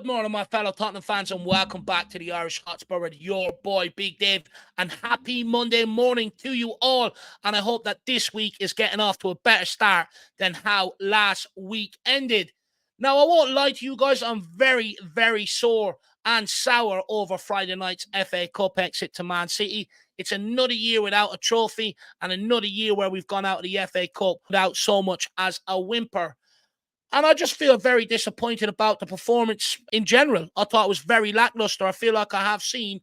Good morning, my fellow Tottenham fans, and welcome back to the Irish Hotspur with your boy, Big Dave. And happy Monday morning to you all. And I hope that this week is getting off to a better start than how last week ended. Now, I won't lie to you guys, I'm very, very sore and sour over Friday night's FA Cup exit to Man City. It's another year without a trophy and another year where we've gone out of the FA Cup without so much as a whimper. And I just feel very disappointed about the performance in general. I thought it was very lackluster. I feel like I have seen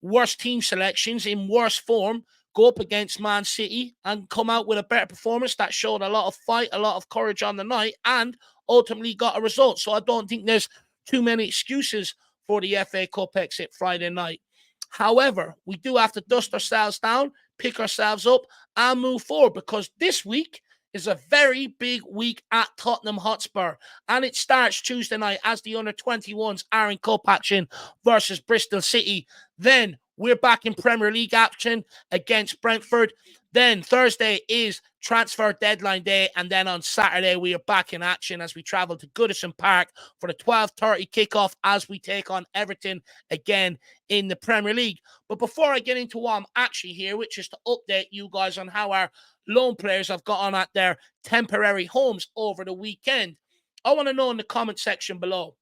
worse team selections in worse form go up against Man City and come out with a better performance that showed a lot of fight, a lot of courage on the night, and ultimately got a result. So I don't think there's too many excuses for the FA Cup exit Friday night. However, we do have to dust ourselves down, pick ourselves up, and move forward, because this week is a very big week at Tottenham Hotspur. And it starts Tuesday night as the under-21s are in cup action versus Bristol City. Then we're back in Premier League action against Brentford. Then Thursday is transfer deadline day. And then on Saturday, we are back in action as we travel to Goodison Park for the 12:30 kickoff as we take on Everton again in the Premier League. But before I get into what I'm actually here, which is to update you guys on how our loan players have got on at their temporary homes over the weekend, I want to know in the comment section below,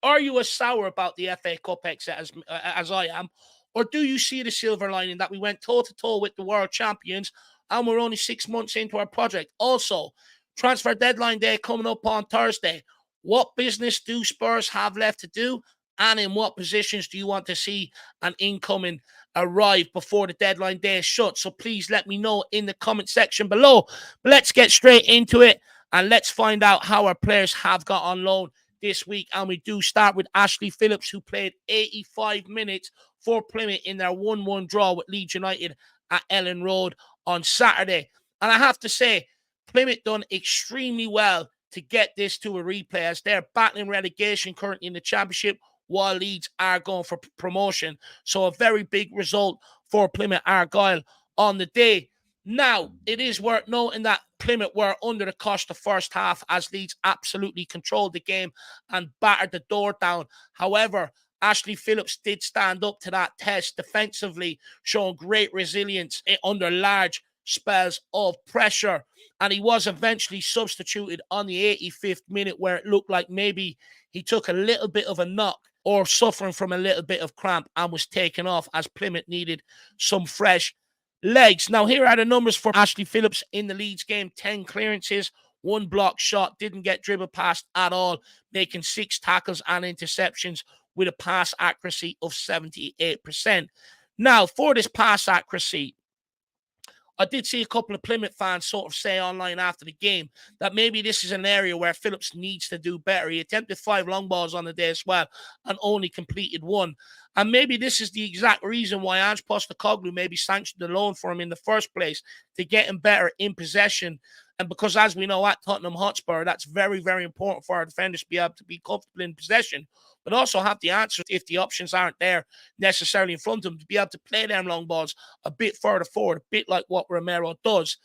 are you as sour about the FA Cup exit as I am? Or do you see the silver lining that we went toe-to-toe with the world champions and we're only 6 months into our project? Also, transfer deadline day coming up on Thursday. What business do Spurs have left to do? And in what positions do you want to see an incoming arrive before the deadline day is shut? So please let me know in the comment section below. But let's get straight into it and let's find out how our players have got on loan this week. And we do start with Ashley Phillips, who played 85 minutes for Plymouth in their 1-1 draw with Leeds United at Ellen Road on Saturday. And I have to say, Plymouth done extremely well to get this to a replay, as they're battling relegation currently in the Championship while Leeds are going for promotion. So a very big result for Plymouth Argyle on the day. Now, it is worth noting that Plymouth were under the cosh the first half as Leeds absolutely controlled the game and battered the door down. However, Ashley Phillips did stand up to that test defensively, showing great resilience under large spells of pressure. And he was eventually substituted on the 85th minute, where it looked like maybe he took a little bit of a knock or suffering from a little bit of cramp, and was taken off as Plymouth needed some fresh legs. Now, here are the numbers for Ashley Phillips in the Leeds game. 10 clearances, 1 block shot, didn't get dribbled past at all, making 6 tackles and interceptions with a pass accuracy of 78%. Now, for this pass accuracy, I did see a couple of Plymouth fans sort of say online after the game that maybe this is an area where Phillips needs to do better. He attempted 5 long balls on the day as well and only completed 1. And maybe this is the exact reason why Ange Postecoglou maybe sanctioned the loan for him in the first place, to get him better in possession. And because, as we know, at Tottenham Hotspur, that's very, very important for our defenders to be able to be comfortable in possession, but also have the answers if the options aren't there necessarily in front of them, to be able to play them long balls a bit further forward, a bit like what Romero does.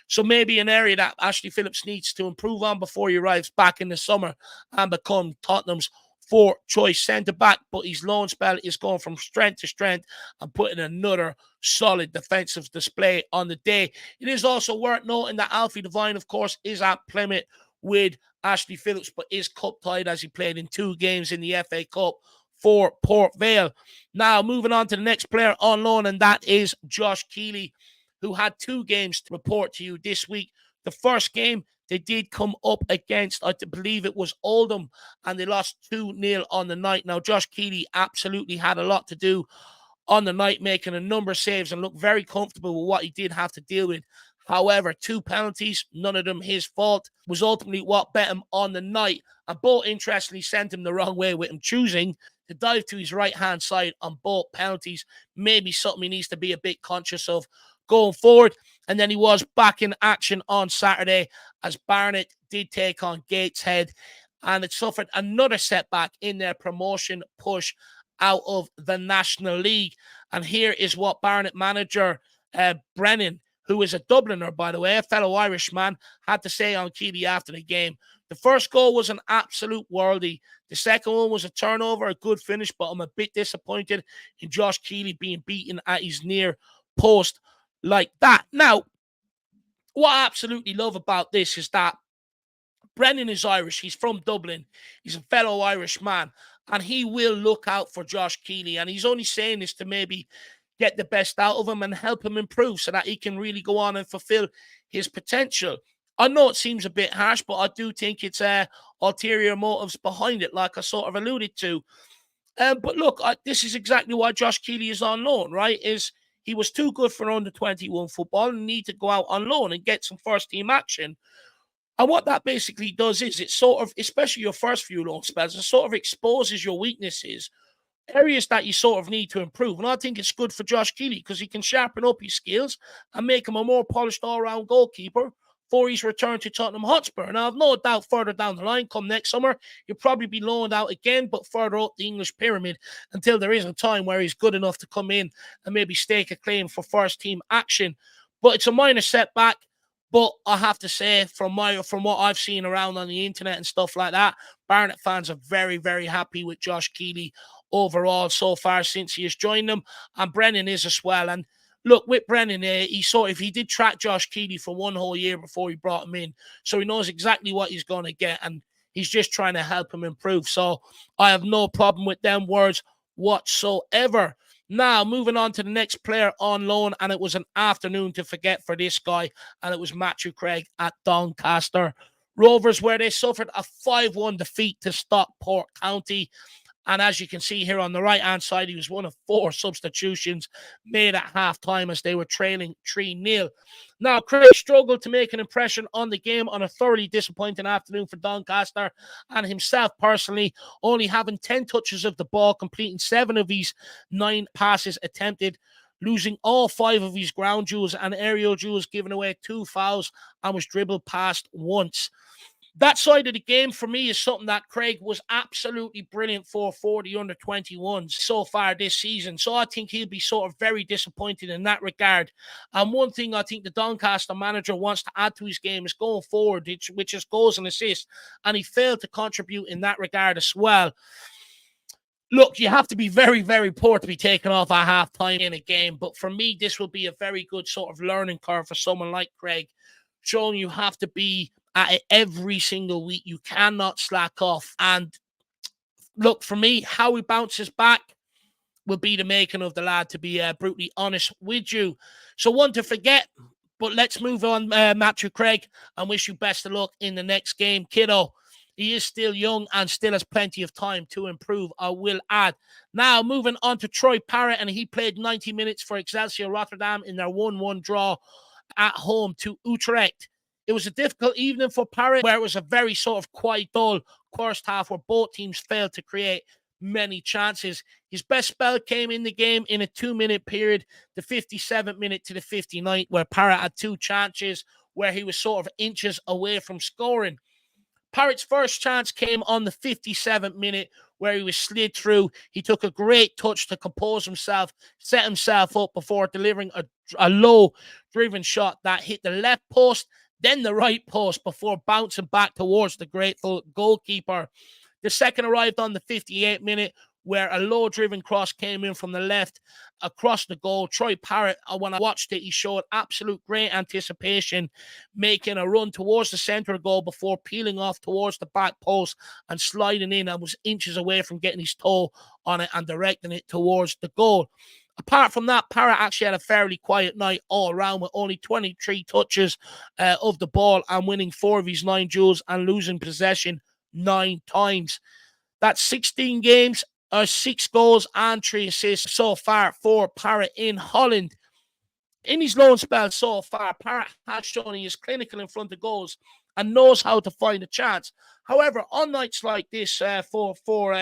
So maybe an area that Ashley Phillips needs to improve on before he arrives back in the summer and become Tottenham's 4th choice centre-back. But his loan spell is going from strength to strength and putting another solid defensive display on the day. It is also worth noting that Alfie Devine, of course, is at Plymouth with Ashley Phillips, but is cup-tied as he played in 2 games in the FA Cup for Port Vale. Now, moving on to the next player on loan, and that is Josh Keeley, who had 2 games to report to you this week. The first game, they did come up against, I believe it was Oldham, and they lost 2-0 on the night. Now, Josh Keeley absolutely had a lot to do on the night, making a number of saves and looked very comfortable with what he did have to deal with. However, 2 penalties, none of them his fault, was ultimately what bet him on the night. And both, interestingly, sent him the wrong way, with him choosing to dive to his right-hand side on both penalties. Maybe something he needs to be a bit conscious of going forward. And then he was back in action on Saturday as Barnet did take on Gateshead, and it suffered another setback in their promotion push out of the National League. And here is what Barnet manager Brennan, who is a Dubliner, by the way, a fellow Irishman, had to say on Keeley after the game. The first goal was an absolute worldie. The second one was a turnover, a good finish, but I'm a bit disappointed in Josh Keeley being beaten at his near post like that. Now, what I absolutely love about this is that Brendan is Irish. He's from Dublin. He's a fellow Irish man, and he will look out for Josh Keeley. And he's only saying this to maybe get the best out of him and help him improve so that he can really go on and fulfill his potential. I know it seems a bit harsh, but I do think it's ulterior motives behind it, like I sort of alluded to. But look, this is exactly why Josh Keeley is on loan, right? Is he was too good for under 21 football and need to go out on loan and get some first team action. And what that basically does is it sort of, especially your first few loan spells, it sort of exposes your weaknesses, areas that you sort of need to improve. And I think it's good for Josh Keeley because he can sharpen up his skills and make him a more polished all-round goalkeeper for his return to Tottenham Hotspur. Now, I've no doubt further down the line, come next summer, he'll probably be loaned out again, but further up the English pyramid until there is a time where he's good enough to come in and maybe stake a claim for first-team action. But it's a minor setback. But I have to say, from what I've seen around on the internet and stuff like that, Barnet fans are very, very happy with Josh Keeley overall so far since he has joined them. And Brennan is as well. And look, with Brennan, he did track Josh Keeley for one whole year before he brought him in. So he knows exactly what he's going to get. And he's just trying to help him improve. So I have no problem with them words whatsoever. Now, moving on to the next player on loan, and it was an afternoon to forget for this guy, and it was Matthew Craig at Doncaster Rovers, where they suffered a 5-1 defeat to Stockport County. And as you can see here on the right-hand side, he was one of 4 substitutions made at half-time as they were trailing 3-0. Now, Craig struggled to make an impression on the game on a thoroughly disappointing afternoon for Doncaster, and himself personally only having 10 touches of the ball, completing 7 of his 9 passes attempted, losing all 5 of his ground duels and aerial duels, giving away 2 fouls, and was dribbled past once. That side of the game for me is something that Craig was absolutely brilliant for the under-21s so far this season. So I think he'll be sort of very disappointed in that regard. And one thing I think the Doncaster manager wants to add to his game is going forward, which is goals and assists. And he failed to contribute in that regard as well. Look, you have to be very, very poor to be taken off at half-time in a game. But for me, this will be a very good sort of learning curve for someone like Craig, showing you have to be at it every single week. You cannot slack off. And look, for me, how he bounces back will be the making of the lad, to be brutally honest with you. So one to forget, but let's move on, Matthew Craig, and wish you best of luck in the next game, kiddo. He is still young and still has plenty of time to improve, I will add. Now, moving on to Troy Parrott, and he played 90 minutes for Excelsior Rotterdam in their 1-1 draw at home to Utrecht. It was a difficult evening for Parrott, where it was a very sort of quite dull first half where both teams failed to create many chances. His best spell came in the game in a 2-minute period, the 57th minute to the 59th, where Parrott had 2 chances where he was sort of inches away from scoring. Parrott's first chance came on the 57th minute, where he was slid through. He took a great touch to compose himself, set himself up before delivering a low-driven shot that hit the left post, then the right post, before bouncing back towards the grateful goalkeeper. The second arrived on the 58th minute, where a low-driven cross came in from the left across the goal. Troy Parrott, when I watched it, he showed absolute great anticipation, making a run towards the centre goal before peeling off towards the back post and sliding in, and was inches away from getting his toe on it and directing it towards the goal. Apart from that, Parrott actually had a fairly quiet night all around, with only 23 touches of the ball and winning 4 of his 9 duels and losing possession 9 times. That's 16 games, 6 goals and 3 assists so far for Parrott in Holland. In his loan spell so far, Parrott has shown he is clinical in front of goals and knows how to find a chance. However, on nights like this for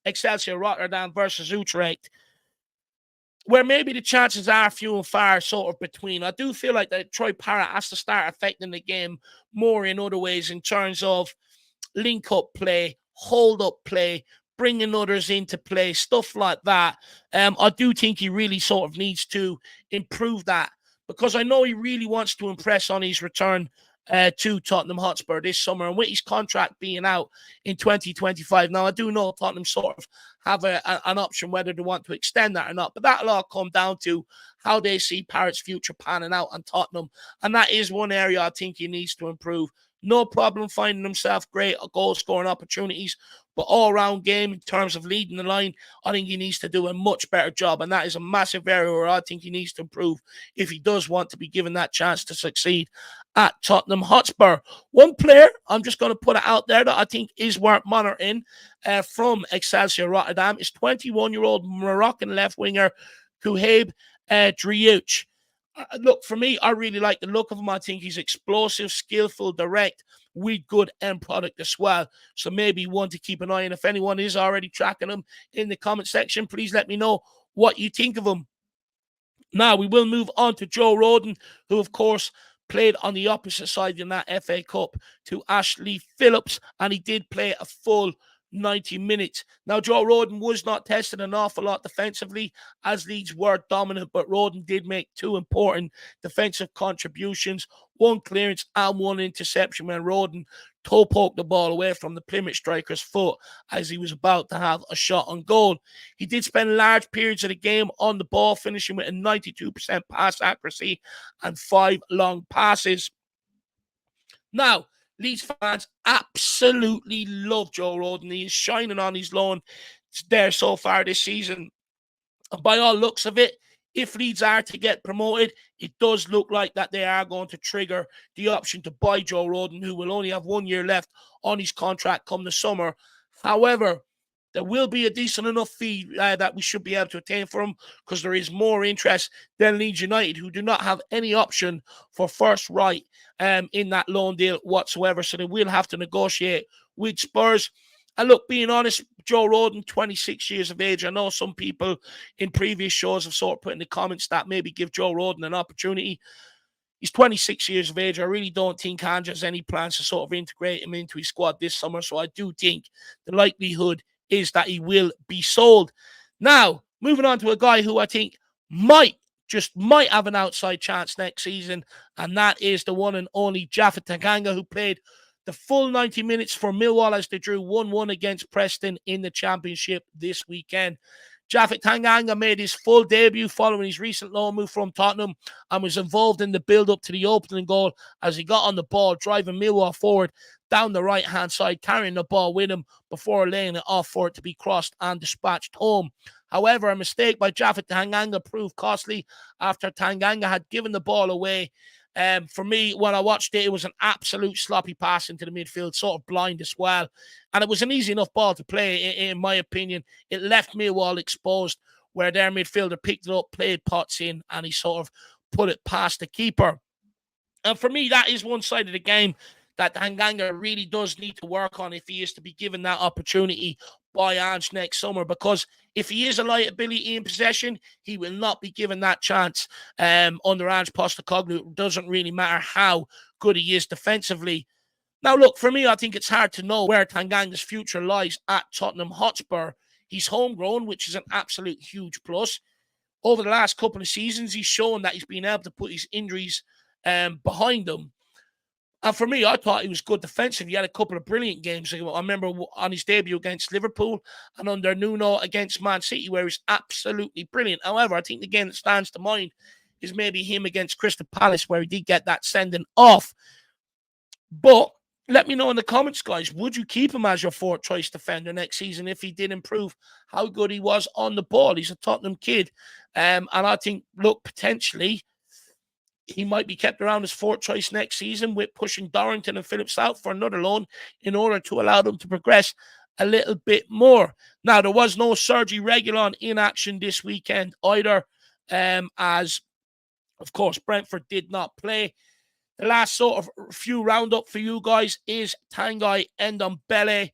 Excelsior Rotterdam versus Utrecht, where maybe the chances are few and far sort of between, I do feel like that Troy Parrott has to start affecting the game more in other ways, in terms of link-up play, hold-up play, bringing others into play, stuff like that. I do think he really sort of needs to improve that, because I know he really wants to impress on his return to Tottenham Hotspur this summer. And with his contract being out in 2025, now I do know Tottenham sort of have an option whether they want to extend that or not, but that'll all come down to how they see Parrott's future panning out on Tottenham. And that is one area I think he needs to improve. No problem finding himself great goal-scoring opportunities, but all-round game in terms of leading the line, I think he needs to do a much better job, and that is a massive area where I think he needs to improve if he does want to be given that chance to succeed at Tottenham Hotspur. One player, I'm just going to put it out there, that I think is worth monitoring from Excelsior Rotterdam is 21-year-old Moroccan left-winger Kouhaib Djed. Look, for me, I really like the look of him. I think he's explosive, skillful, direct, with good end product as well. So maybe one to keep an eye on. If anyone is already tracking him in the comment section, please let me know what you think of him. Now, we will move on to Joe Rodon, who, of course, played on the opposite side in that FA Cup to Ashley Phillips, and he did play a full 90 minutes. Now, Joe Rodon was not tested an awful lot defensively, as Leeds were dominant, but Rodon did make two important defensive contributions, one clearance and one interception when Rodon toe poked the ball away from the Plymouth striker's foot as he was about to have a shot on goal. He did spend large periods of the game on the ball, finishing with a 92% pass accuracy and 5 long passes. Now, Leeds fans absolutely love Joe Rodon. He is shining on his loan there so far this season. And by all looks of it, if Leeds are to get promoted, it does look like that they are going to trigger the option to buy Joe Rodon, who will only have 1 year left on his contract come the summer. However, there will be a decent enough fee that we should be able to attain for him, because there is more interest than Leeds United, who do not have any option for first right in that loan deal whatsoever. So they will have to negotiate with Spurs. And look, being honest, Joe Rodon, 26 years of age. I know some people in previous shows have sort of put in the comments that maybe give Joe Rodon an opportunity. He's 26 years of age. I really don't think Ange has any plans to sort of integrate him into his squad this summer. So I do think the likelihood is that he will be sold. Now, moving on to a guy who I think might have an outside chance next season, and that is the one and only Japhet Tanganga, who played the full 90 minutes for Millwall as they drew 1-1 against Preston in the Championship this weekend. Japhet Tanganga made his full debut following his recent loan move from Tottenham and was involved in the build-up to the opening goal as he got on the ball, driving Millwall forward down the right-hand side, carrying the ball with him before laying it off for it to be crossed and dispatched home. However, a mistake by Japhet Tanganga proved costly after Tanganga had given the ball away. For me, when I watched it, it was an absolute sloppy pass into the midfield, sort of blind as well. And it was an easy enough ball to play, in my opinion. It left Millwall exposed, where their midfielder picked it up, played Potts in, and he sort of put it past the keeper. And for me, that is one side of the game that Tanganga really does need to work on if he is to be given that opportunity by Ange next summer, because if he is a liability in possession, he will not be given that chance under Ange Postecoglou. It doesn't really matter how good he is defensively. Now, look, for me, I think it's hard to know where Tanganga's future lies at Tottenham Hotspur. He's homegrown, which is an absolute huge plus. Over the last couple of seasons, he's shown that he's been able to put his injuries behind him. And for me, I thought he was good defensively. He had a couple of brilliant games. I remember on his debut against Liverpool and under Nuno against Man City, where he's absolutely brilliant. However, I think the game that stands to mind is maybe him against Crystal Palace, where he did get that sending off. But let me know in the comments, guys, would you keep him as your fourth choice defender next season if he did improve how good he was on the ball? He's a Tottenham kid. And I think, look, potentially he might be kept around as fourth choice next season, with pushing Dorrington and Phillips out for another loan in order to allow them to progress a little bit more. Now, there was no Sergi Reguilon in action this weekend either, as, of course, Brentford did not play. The last sort of few roundup for you guys is Tanguy Ndombele,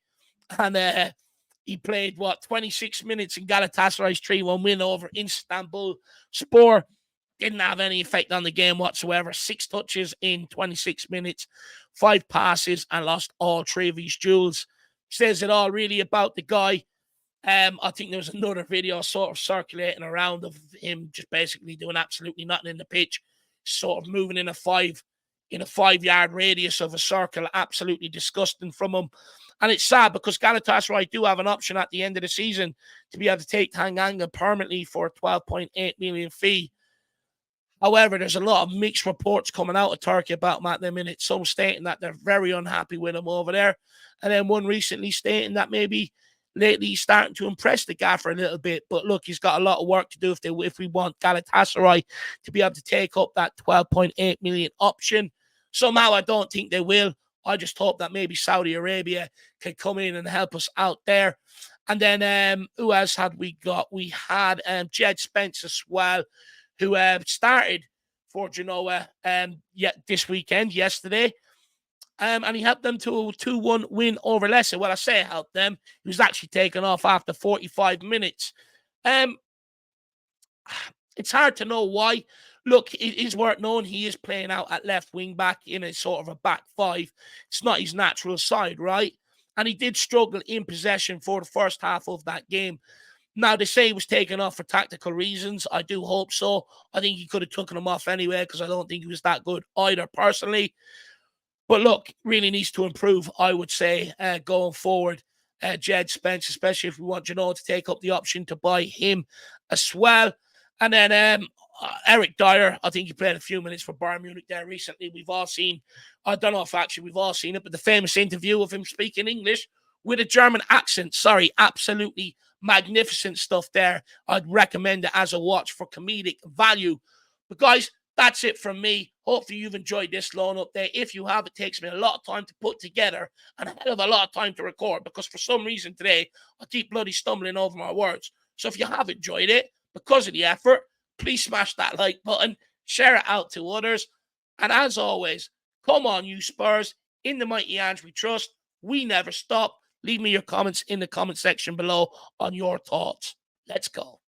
and he played, 26 minutes in Galatasaray's 3-1 win over Istanbul Spor. Didn't have any effect on the game whatsoever. 6 touches in 26 minutes, 5 passes, and lost all 3 of his duels. Says it all really about the guy. I think there was another video sort of circulating around of him just basically doing absolutely nothing in the pitch, sort of moving in a 5 in a 5-yard radius of a circle. Absolutely disgusting from him. And it's sad because Galatasaray do have an option at the end of the season to be able to take Tanganga permanently for a 12.8 million fee. However, there's a lot of mixed reports coming out of Turkey about him at the minute. Some stating that they're very unhappy with him over there. And then one recently stating that maybe lately he's starting to impress the gaffer a little bit. But look, he's got a lot of work to do if we want Galatasaray to be able to take up that 12.8 million option. Somehow I don't think they will. I just hope that maybe Saudi Arabia can come in and help us out there. And then who else had we got? We had Djed Spence as well, who started for Genoa this weekend, yesterday. And he helped them to a 2-1 win over Leicester. Well, I say helped them. He was actually taken off after 45 minutes. It's hard to know why. Look, it is worth knowing he is playing out at left wing back in a sort of a back five. It's not his natural side, right? And he did struggle in possession for the first half of that game. Now, they say he was taken off for tactical reasons. I do hope so. I think he could have taken him off anyway because I don't think he was that good either, personally. But look, really needs to improve, I would say, going forward. Djed Spence, especially if we want Genoa to take up the option to buy him as well. And then Eric Dyer, I think he played a few minutes for Bayern Munich there recently. We've all seen, I don't know if actually we've all seen it, but the famous interview of him speaking English with a German accent. Sorry, absolutely magnificent stuff there. I'd recommend it as a watch for comedic value. But guys, that's it from me. Hopefully you've enjoyed this loan update. If you have, it takes me a lot of time to put together and a hell of a lot of time to record because for some reason today, I keep bloody stumbling over my words. So if you have enjoyed it, because of the effort, please smash that like button, share it out to others. And as always, come on, you Spurs. In the mighty hands we trust. We never stop. Leave me your comments in the comment section below on your thoughts. Let's go.